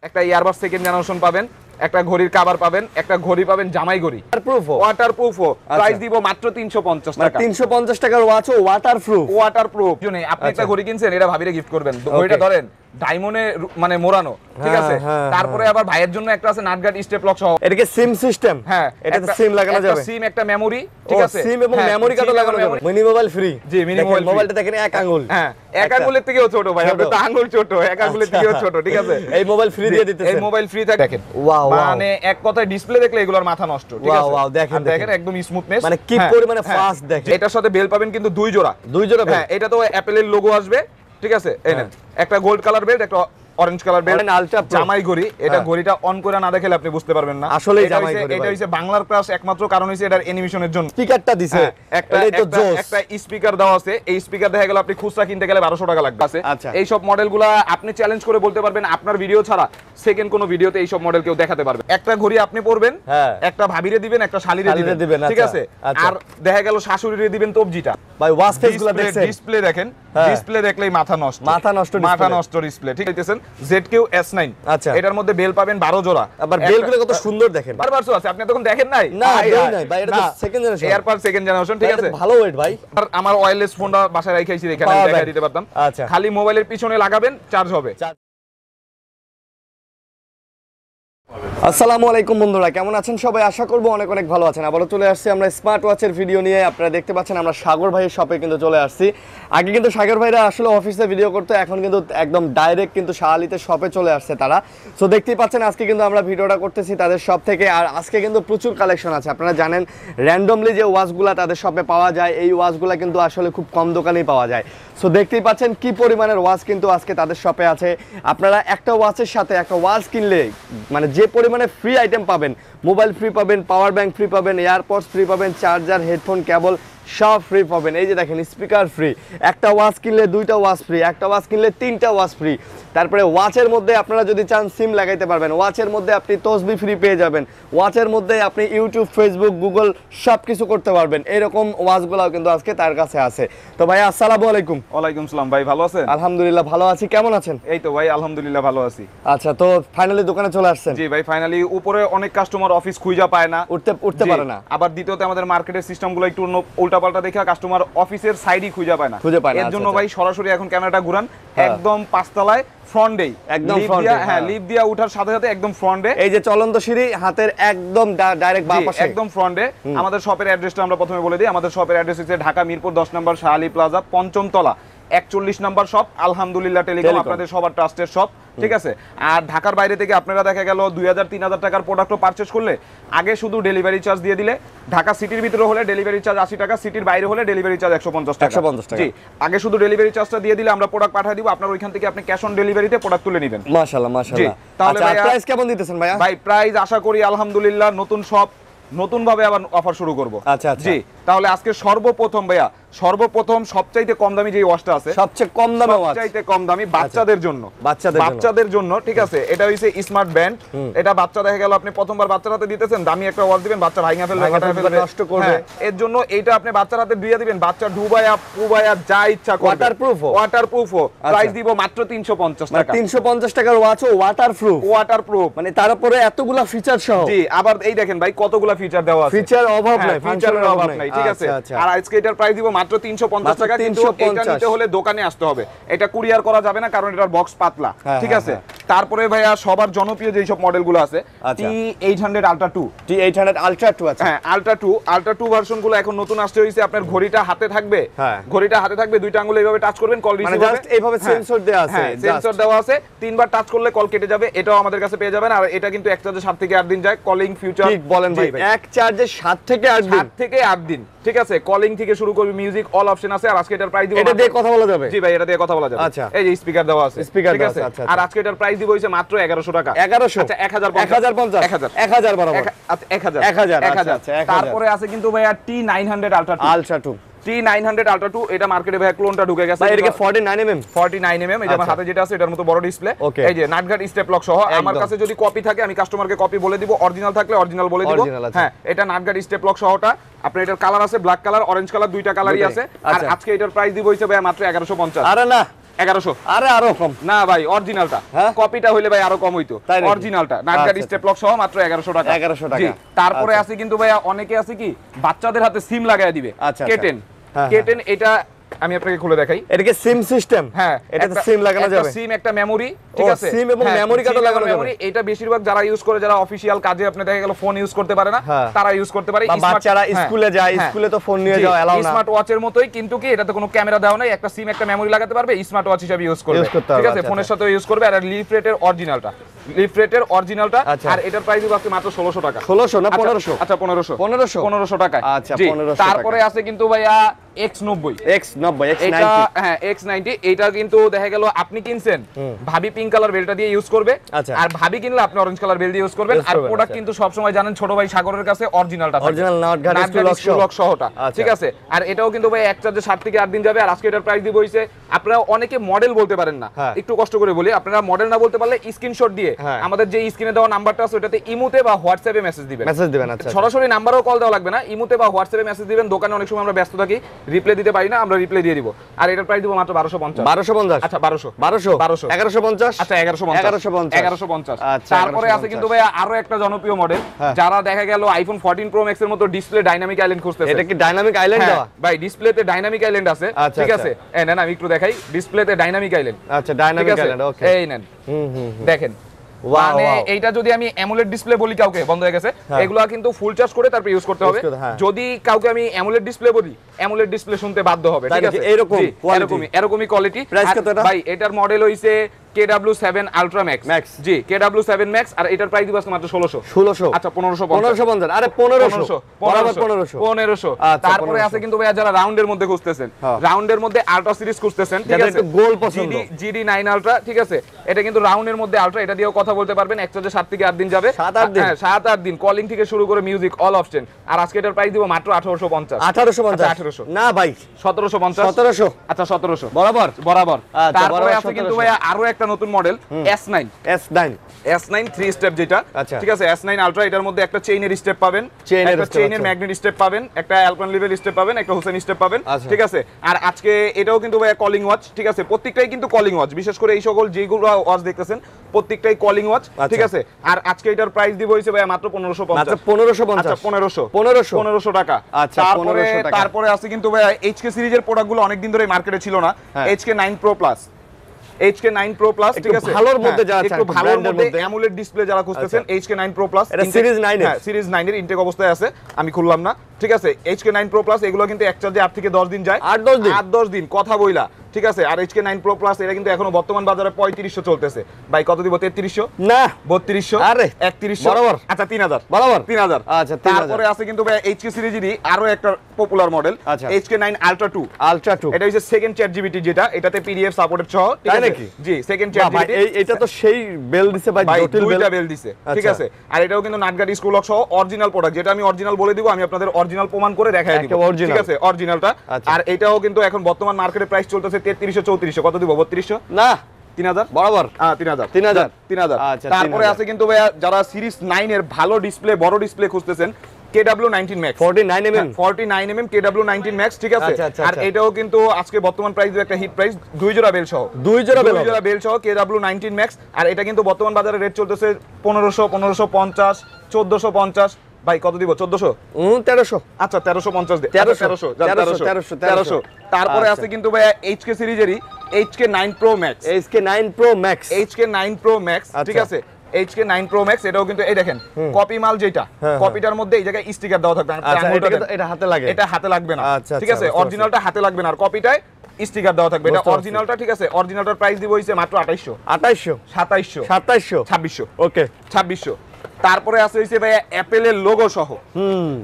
একটা earbud second generation পাবেন, একটা ঘড়ির কভার পাবেন, একটা ঘড়ি পাবেন জামাই ঘড়ি ওয়াটারপ্রুফ। প্রাইস দিব মাত্র 350 টাকা। 350 টাকার ওয়াচও ওয়াটারপ্রুফ। আপনি একটা ঘড়ি কিনছেন, এটা ভাবিরে গিফট করবেন। ঘড়িটা ধরেন ডায়মন্ডে মানে মোড়ানো, ঠিক আছে। তারপরে আবার ভাইয়ের জন্য একটা আছে নাটগার্ড স্টেপ লক সহ। এটাকে সিম সিস্টেম, হ্যাঁ এটাতে সিম লাগানো যাবে, একটা সিম একটা মেমোরি, ঠিক আছে। সিম এবং মেমোরি কার্ডও লাগানো যাবে। Mini mobile free. জি, মিনি মোবাইল। মোবাইলটা দেখেন এক আঙ্গুল, হ্যাঁ এক আঙ্গুলের থেকেও ছোট ভাই, আপনার তো আঙ্গুল ছোট, এক আঙ্গুলের থেকেও ছোট, ঠিক আছে। এই মোবাইল ফ্রি দিয়ে দিতেছেন। এই মোবাইল ফ্রি থাকে দেখেন। ওয়াও, মানে এক কথায় ডিসপ্লে দেখলে এগুলোর মাথা নষ্ট, ঠিক আছে। ওয়াও, দেখেন দেখেন একদম স্মুথনেস, মানে কি পরিমাণে ফাস্ট দেখেন। এটার সাথে বেল পাবেন কিন্তু দুই জোড়া। হ্যাঁ, এটা তো অ্যাপলের লোগো আসবে, ঠিক আছে। এই নেন একটা গোল্ড কালার বেল্ট, একটা অরেঞ্জ কালার বেল্ট, আলট্রা জামাই ঘড়ি। এটা ঘড়িটা অন করে না দেখলে আপনি বুঝতে পারবেন না আসলে জামাই ঘড়ি। এটা হইছে বাংলার ক্লাস, একমাত্র কারণ হইছে এটার অ্যানিমেশনের জন্য স্পিকারটা দিছে। একটা স্পিকার দেওয়া আছে। এই স্পিকার দেখা গেল আপনি খুচরা কিনতে গেলে 1200 টাকা লাগবে। এই সব মডেলগুলা আপনি চ্যালেঞ্জ করে বলতে পারবেন আপনার ভিডিও ছাড়া সেকেন্ড কোন ভিডিওতে এই সব মডেল কেউ দেখাতে পারবে। একটা ঘড়ি আপনি পরবেন, একটা ভাবিরে দিবেন, একটা শালিরে দিবেন, ঠিক আছে। আর দেখা গেল শাশুড়িরে দিবেন তবজিটা। ভাই ওয়াচ ফেসগুলো দেখছেন, ডিসপ্লে দেখেন, ডিসপ্লে দেখলেই মাথা নষ্ট ডিসপ্লে, ঠিক আছে। ZQ S9, আচ্ছা। এটার মধ্যে বেল পাবেন 12 জোড়া। আবার বেলগুলো কত সুন্দর দেখেন। বারবার সো আছে, আপনি তখন দেখেন নাই? না ভাই, এটা তো সেকেন্ড জেনারেশন, এয়ারপার সেকেন্ড জেনারেশন, ঠিক আছে। ভালো ওয়েট ভাই। আমার ওয়্যারলেস ফোনটা বাসায় রাখাইছি, এখানে দেখা দিতে পারতাম। আচ্ছা, খালি মোবাইলের পিছনে লাগাবেন, চার্জ হবে। আসসালামু আলাইকুম বন্ধুরা, কেমন আছেন সবাই? আশা করব অনেক অনেক ভালো আছেন। আবারও চলে আসছি আমরা স্মার্ট ওয়াচের ভিডিও নিয়ে। আপনারা দেখতে পাচ্ছেন আমরা সাগর ভাইয়ের শপে কিন্তু চলে আসছি। আগে কিন্তু সাগর ভাইরা আসলে অফিসে ভিডিও করতে, এখন কিন্তু একদম ডাইরেক্ট কিন্তু শাহালিতে শপে চলে আসছে তারা। সো দেখতেই পাচ্ছেন আজকে কিন্তু আমরা ভিডিওটা করতেছি তাদের শপ থেকে। আর আজকে কিন্তু প্রচুর কালেকশন আছে। আপনারা জানেন র্যান্ডমলি যে ওয়াচগুলো তাদের শপে পাওয়া যায়, এই ওয়াচগুলো কিন্তু আসলে খুব কম দোকানেই পাওয়া যায়। সো দেখতেই পাচ্ছেন কি পরিমাণের ওয়াচ কিন্তু আজকে তাদের শপে আছে। আপনারা একটা ওয়াচের সাথে একটা ওয়াচ কিনলে মানে যে পরিমাণে ফ্রি আইটেম পাবেন, মোবাইল ফ্রি পাবেন, পাওয়ার ব্যাংক ফ্রি পাবেন, এয়ারপডস ফ্রি পাবেন, চার্জার, হেডফোন, কেবল সব ফ্রি পাবেন। এই যে দেখেন স্পিকার ফ্রি, একটা ওয়াচ কিনলে 2টা ওয়াচ ফ্রি, একটা ওয়াচ কিনলে 3টা ওয়াচ ফ্রি। তারপরে ওয়াচের মধ্যে আপনারা যদি চান সিম লাগাইতে পারবেন, ওয়াচের মধ্যে আপনি তসবি ফ্রি পেয়ে যাবেন, ওয়াচের মধ্যে আপনি ইউটিউব, ফেসবুক, গুগল সব কিছু করতে পারবেন। এরকম ওয়াচগুলোও কিন্তু আজকে তার কাছে আছে। তো ভাই আসসালামু আলাইকুম। ওয়ালাইকুম সালাম ভাই, ভালো আছেন? আলহামদুলিল্লাহ ভালো আছি, কেমন আছেন? এই তো ভাই আলহামদুলিল্লাহ ভালো আছি। আচ্ছা, তো ফাইনালি দোকানে চলে আসছেন? জি ভাই, ফাইনালি। উপরে অনেক কাস্টমার অফিস খুঁজা পায় না, উঠতে পারে না। আবার দ্বিতীয়তে আমাদের মার্কেটের সিস্টেমগুলো একটু উল্টাপাল্টা দেখে কাস্টমার অফিসের সাইডই খুঁজে পায় না। এর জন্য ভাই সরাসরি এখন ক্যামেরাটা ঘুরান, একদম 5 তলায় ফ্রন্টেই, একদম লিফট দিয়ে ওঠার সাথে সাথে একদম ফ্রন্টে, এই যে চলন্ত সিঁড়ি হাতের একদম ডাইরেক্ট বাম পাশে, একদম ফ্রন্টে। আমাদের শপের অ্যাড্রেসটা আমরা প্রথমে বলে দিই। আমাদের শপের অ্যাড্রেস হচ্ছে ঢাকা মিরপুর 10 নম্বর শাহালি প্লাজা, 5ম তলা, 41 নম্বর শপ, আলহামদুলিল্লাহ টেলিকম, আপনাদের সবার ট্রাস্টের শপ, ঠিক আছে। আর ঢাকার বাইরে থেকে আপনারা দেখা গেল 2000-3000 টাকার প্রোডাক্টও পারচেজ করলে আগে শুধু ডেলিভারি চার্জ দিয়ে দিলে, ঢাকা সিটির ভিতরে হলে ডেলিভারি চার্জ 80 টাকা, সিটির বাইরে হলে ডেলিভারি চার্জ 150 টাকা। জি, আগে শুধু ডেলিভারি চার্জটা দিয়ে দিলে আমরা প্রোডাক্ট পাঠিয়ে দিব, আপনার ওইখান থেকে আপনি ক্যাশ অন ডেলিভারিতে প্রোডাক্ট তুলে নেবেন। মাশাআল্লাহ মাশাআল্লাহ। তাহলে প্রাইস কেমন দিতেছেন ভাইয়া? ভাই প্রাইস আশা করি আলহামদুলিল্লাহ নতুন শপ, নতুন ভাবে আবার অফার শুরু করব। আচ্ছা, জি, তাহলে আজকে সর্বপ্রথম ভাইয়া, সবচাইতে কম দামি যে ওয়াচটা আছে, সবচেয়ে কম দামি ওয়াচ, সবচাইতে কম দামি বাচ্চাদের জন্য, ঠিক আছে। এটা হইছে স্মার্ট ব্যান্ড। এটা বাচ্চা দেখা গেল আপনি প্রথমবার বাচ্চার হাতে দিতেছেন, দামি একটা ওয়াচ দিবেন, বাচ্চা ভাঙা ফেলবে, নষ্ট করবে। এর জন্য এইটা আপনি বাচ্চার হাতে দিয়ে দিবেন, বাচ্চা ডুবায়া পুবায়া যা ইচ্ছা করবে, ওয়াটারপ্রুফ। প্রাইস দিব মাত্র 350 টাকা। 350 টাকার ওয়াচও ওয়াটারপ্রুফ, মানে তার উপরে এতগুলা ফিচার সহ। জি, আবার এই দেখেন ভাই কতগুলা ফিচার দেওয়া আছে, ফিচার অভাব নাই, ফিচারের অভাব নাই, ঠিক আছে। আর আজকে এটার প্রাইস দিব মাত্র 350 টাকা। কিন্তু এটা নিতে হলে দোকানে আসতে হবে, এটা কুরিয়ার করা যাবে না, কারণ এটার বক্স পাতলা, ঠিক আছে। তারপরে ভাইয়া সবার জনপ্রিয় যেই সব মডেলগুলো আছে, T800 Ultra 2, T800 Ultra 2 আছে। হ্যাঁ, Ultra 2 ভার্সনগুলো এখন নতুন আসছে হইছে। আপনার ঘড়িটা হাতে থাকবে, দুইটা আঙ্গুল এইভাবে টাচ করবেন, কল রিসিভ হবে, জাস্ট এইভাবে সেন্সর দেওয়া আছে, সেন্সর দেওয়া আছে, 3বার টাচ করলে কল কেটে যাবে। এটাও আমাদের কাছে পেয়ে যাবেন। আর এটা কিন্তু এক চার্জে 7 থেকে 8 দিন যায়, কলিং ফিউচার। ঠিক বলেন ভাই, এক চার্জে 7 থেকে 8 দিন, ঠিক আছে। কলিং থেকে শুরু করবে, মিউজিক, অল অপশন আছে। আর আজকে এটার প্রাইস দিব, এটা দিয়ে কথা বলা যাবে। জি ভাই, এটা দিয়ে কথা বলা যাবে। আচ্ছা, এই যে স্পিকার দেওয়া আছে, ঠিক আছে। আর আজকে এটার প্রাইস দিব হইছে মাত্র 1100 টাকা। 1100, আচ্ছা 1000 বরাবর, আচ্ছা 1000। তারপরে আছে কিন্তু ভাইয়া T900 Ultra 2, T900 Ultra 2। এটা মার্কেটে ভাই ক্লোনটা ঢুকে গেছে। ভাই এটা 49 mm, এই যে আমার হাতে যেটা আছে এটার মতো বড় ডিসপ্লে, এই যে নাটগার্ড স্টেপ লক সহ। আমার কাছে যদি কপি থাকে আমি কাস্টমারকে কপি বলে দিব, অরিজিনাল থাকলে অরিজিনাল বলে দিব। হ্যাঁ, এটা নাটগার্ড স্টেপ লক সহটা। আপনার এটার কালার আছে ব্ল্যাক কালার, অরেঞ্জ কালার, দুইটা কালারই আছে। আর আজকে এটার প্রাইস দিব হইছে ভাই মাত্র 1150। আরে না, 1100। আরে আরো কম না ভাই অরিজিনালটা, হ্যাঁ? কপিটা হইলে ভাই আরো কম হইতো। তাই নাকি? অরিজিনালটা নাটগার্ড আচ্ছা, স্টেপ লক সহ মাত্র 1100 টাকা। 1100 টাকা। জি, তারপরে আচ্ছা। আছে কিন্তু ভাইয়া অনেকে আছে কি বাচ্চাদের হাতে সিম লাগায় দিবে। আচ্ছা, কেটেন, হ্যাঁ, কেটেন এটা আমি আপনাকে খুলে দেখাই। এটা কি সিম সিস্টেম? হ্যাঁ, এটাতে সিম লাগানো যাবে? সিম একটা মেমরি, ঠিক ও, আছে? সিম এবং হ্যাঁ, মেমরি কার্ডও SIM এবং লাগানো যাবে? memory, এটা বেশিরভাগ যারা ইউজ করে, যারা অফিশিয়াল কাজে আপনি দেখা গেল ফোন ইউজ করতে পারে না, হ্যাঁ। তারা ইউজ করতে পারে। বা Smart- বাচ্চারা হ্যাঁ, স্কুলে যায়, হ্যাঁ। স্কুলে তো ফোন নিয়ে জি, যাওয়া এলাও না। স্মার্ট ওয়াচের মতোই, কিন্তু কি এটাতে কোনো ক্যামেরা দেওয়া নাই, একটা সিম একটা মেমরি লাগাতে পারবে, স্মার্ট ওয়াচ হিসেবে ইউজ করবে, Use করতে ঠিক পারবে, আছে? আচ্ছা, ফোনের আচ্ছা। সাথে ইউজ করবে। আর লিফলেটের অরিজিনালটা, লিফলেটের অরিজিনালটা, আচ্ছা। আর এটার প্রাইস আছে মাত্র 1600 টাকা। 1600 না আচ্ছা, 1500? আচ্ছা 1500 1500? 1500 টাকায়। আচ্ছা, জি, 1500 তারপরে টাকা। আছে কিন্তু ভাইয়া X90, X90 এটা X90 হ্যাঁ X90, এটা কিন্তু দেখা গেল আপনি কিনছেন, ভাবি পিঙ্ক কালার বেলটা দিয়ে ইউজ করবে, আচ্ছা। আর ভাবি কিনলে আপনি অরেঞ্জ কালার বেল দিয়ে ইউজ করবেন। Use আর করবেন, প্রোডাক্ট আচ্ছা। কিন্তু সব সময় জানেন ছোট ভাই সাগরের কাছে অরিজিনালটা, Original নাটগার্ড স্কুল লক সহটা, আচ্ছা। ঠিক আছে? আর এটাও কিন্তু ভাই এক চার্জে 7 থেকে 8 দিন যাবে। আর আজকে এটার প্রাইস দিব হইছে, আপনারা অনেকে মডেল বলতে পারেন না, হ্যাঁ। একটু কষ্ট করে বলি, আপনারা মডেল না বলতে পারলে স্ক্রিনশট দিয়ে হ্যাঁ। আমাদের যে স্ক্রিনে দেওয়া নাম্বারটা আছে ওটাতে ইমোতে বা হোয়াটসঅ্যাপে মেসেজ দিবেন। মেসেজ দিবেন, আচ্ছা। সরাসরি নাম্বারও কল দেওয়া লাগবে না, ইমোতে বা হোয়াটসঅ্যাপে মেসেজ দিবেন। দোকানে অনেক সময় আমরা ব্যস্ত থাকি, রিপ্লাই দিতে পারি না, আমরা রিপ্লাই দিয়ে দিব। আর এটার প্রাইস দিব মাত্র 1250। 1250? আচ্ছা 1200 1200 1200 1150? আচ্ছা 1150 1150 আচ্ছা, তারপরে আছে 1150 কিন্তু ভাইয়া আরো একটা জনপ্রিয় মডেল, হ্যাঁ। যারা দেখা গেল আইফোন 14 প্রো ম্যাক্স এর মতো ডিসপ্লে ডাইনামিক আইল্যান্ড খুঁজতেছে। এটা কি ডাইনামিক আইল্যান্ড হ্যাঁ, দেওয়া? ভাই ডিসপ্লেতে ডাইনামিক আইল্যান্ড আছে, আচ্ছা, ঠিক আচ্ছা। আছে? এই নেন আমি একটু দেখাই, ডিসপ্লেতে ডাইনামিক আইল্যান্ড, আচ্ছা, ঠিক ডাইনামিক আছে? আইল্যান্ড, ওকে। এই নেন হুম দেখেন, Wow, মানে wow. এইটা যদি আমি অ্যামোলেড ডিসপ্লে বলি কাউকে, বন্ধ হয়ে গেছে, হ্যাঁ। এগুলা কিন্তু ফুল চার্জ করে তারপর ইউজ করতে হবে। করতে, হ্যাঁ। যদি কাউকে আমি অ্যামোলেড ডিসপ্লে বলি, অ্যামোলেড ডিসপ্লে শুনতে বাধ্য হবে, তাই ঠিক নাকি? আছে? এরকম জি, quality? এরকমই কোয়ালিটি। Price কত এটা? ভাই এটার মডেল হইছে KW7 Ultra Max। Max। জি, KW7 Max, আর এটার প্রাইস দিব আজকে মাত্র 1600। 1600? আচ্ছা 1550। 1550? আরে 1500 বরাবর 1500। 1500। আচ্ছা, তারপরে 1500 আছে কিন্তু ভাইয়া যারা রাউন্ডের মধ্যে খুঁজতেছেন, হ্যাঁ। রাউন্ডের মধ্যে আলট্রা সিরিজ খুঁজতেছেন, ঠিক যাদের আছে? একটু গোল পছন্দ। GD9 আলট্রা, ঠিক আছে? এটা কিন্তু রাউন্ডের মধ্যে আলট্রা, এটা দিয়েও কথা বলতে পারবেন। এক চার্জে 7 থেকে 8 দিন যাবে। 7-8 দিন? হ্যাঁ 7-8 দিন, কলিং থেকে শুরু করে মিউজিক অল অপশন। আর আজকে এটার প্রাইস দিব মাত্র 1850। 1850? আচ্ছা, 1800 না ভাই 1750। 1700 আচ্ছা 1700 বরাবর। বরাবর। আচ্ছা, তারপরে বরাবর আছে কিন্তু 1700। ভাইয়া আরো একটা নতুন model S9, S9 S9 3 step যেটা, আচ্ছা। ঠিক আছে? S9 আলট্রা, এটার মধ্যে একটা চেইনের স্টেপ পাবেন, চেইনের একটা step, চেইনের আচ্ছা। ম্যাগনেট স্টেপ পাবেন, একটা অ্যালপেন লেভেল স্টেপ পাবেন, একটা হুসেন স্টেপ পাবেন, আচ্ছা। ঠিক আছে? আর আজকে এটাও কিন্তু ভাই কলিং ওয়াচ, ঠিক আছে? প্রত্যেকটাই কিন্তু কলিং ওয়াচ, বিশেষ করে এই সকল যেগুলো ওয়াচ দেখতেছেন প্রত্যেকটাই কলিং ওয়াচ, আচ্ছা। ঠিক আছে? আর আজকে এটার প্রাইস দিব হইছে ভাই মাত্র 1550। মাত্র 1550? আচ্ছা 1500 1500 টাকা। আচ্ছা, তারপরে 1500 টাকা। তারপরে আছে কিন্তু ভাই HK সিরিজের প্রোডাক্টগুলো অনেকদিন ধরে মার্কেটে ছিল না, হ্যাঁ। HK9 Pro Plus, HK9 Pro Plus, একটু ঠিক আছে? ভালোর মধ্যে হ্যাঁ, যারা একটু চান, ভালোর brand এর মধ্যে মধ্যে। AMOLED ডিসপ্লে যারা খুঁজতেছেন, HK9 Pro Plus, এটা Series 9 এর? হ্যাঁ সিরিজ 9 এর ইনটেক অবস্থায় আছে, আমি খুললাম না, ঠিক আছে? HK9 Pro Plus এগুলো কিন্তু এক চার্জে 8 থেকে 10 দিন যায়, 8-10 দিন? 8-10 দিন কথা বইলা, ঠিক আছে? আর HK9 Pro Plus এটা কিন্তু এখনো বর্তমান বাজারে 3500 চলতেছে। ভাই কত দিব? 3300? না 3200? আরে 3100? বরাবর। আচ্ছা 3000 বরাবর 3000। আচ্ছা 3000। তারপরে আছে কিন্তু ভাই HK সিরিজেরই আরো একটা পপুলার মডেল, আচ্ছা। HK9 Ultra 2। আলট্রা 2? এটা হচ্ছে সেকেন্ড চ্যাট জিপিটি, যেটা এটাতে পিডিএফ সাপোর্টেড সহ, ঠিক তাই আছে? নাকি? জি, সেকেন্ড চ্যাট বাহ, ভাই, জিপিটি। এটা তো সেই বেল দিছে ভাই, ভাই জটিল বেল। দুইটা বেল দিছে, ঠিক আচ্ছা। আছে? আর এটাও কিন্তু নাটগার্ড স্কুল লক সহ অরিজিনাল প্রোডাক্ট, যেটা আমি অরিজিনাল বলে দিব, আমি আপনাদের অরিজিনাল প্রমাণ করে দেখাই দিব, একেবারে original। ঠিক আছে? অরিজিনালটা। আচ্ছা। আর এটাও কিন্তু এখন বর্তমান মার্কেটে প্রাইস চলতেছে 3300 3400। কত দিব? 3200? না 3000? বরাবর 3000 3000 3000। আচ্ছা, তারপরে 3000। আছে কিন্তু ভাইয়া যারা সিরিজ 9 এর ভালো ডিসপ্লে, বড় ডিসপ্লে খুঁজতেছেন, KW19 Max 49 mm? 49 mm KW19 Max, ঠিক আছে? আচ্ছা, আচ্ছা, আর আচ্ছা। এটাও কিন্তু আজকে বর্তমান প্রাইস একটা হিট প্রাইস, 2 জোড়া বেল সহ, 2 জোড়া বেল হবে? 2 জোড়া বেল সহ KW19 Max। আর এটা কিন্তু বর্তমান বাজারে রেট চলতেছে 1500 1550 1450। ভাই কত দিব? 1400? 1300? আচ্ছা 1350 দে। 1300 1300। তারপরে আচ্ছা। আছে কিন্তু ভাই HK সিরিজেরই HK9 Pro Max, HK9 Pro Max? HK9 Pro Max, ঠিক আচ্ছা। আছে? HK9 Pro Max এটাও কিন্তু এই দেখেন কপি মাল, যেটা হ্যাঁ, কপিটার মধ্যে এই জায়গায় স্টিকার দেওয়া থাকবে, আচ্ছা, আঙুলটা এটা দেন। এটা হাতে লাগে? এটা হাতে লাগবে না, আচ্ছা, ঠিক আছে? আচ্ছা, বুঝতে অরিজিনালটা হাতে লাগবে না, আর কপিটায় স্টিকার দেওয়া থাকবে। এটা বুঝতে পারছি। অরিজিনালটা, ঠিক আছে? অরিজিনালটার প্রাইস দিব হইছে মাত্র 2800 2800 2700 2700 2600 ওকে 2600। তারপরে আছে হইছে ভাই অ্যাপেলের লোগো সহ,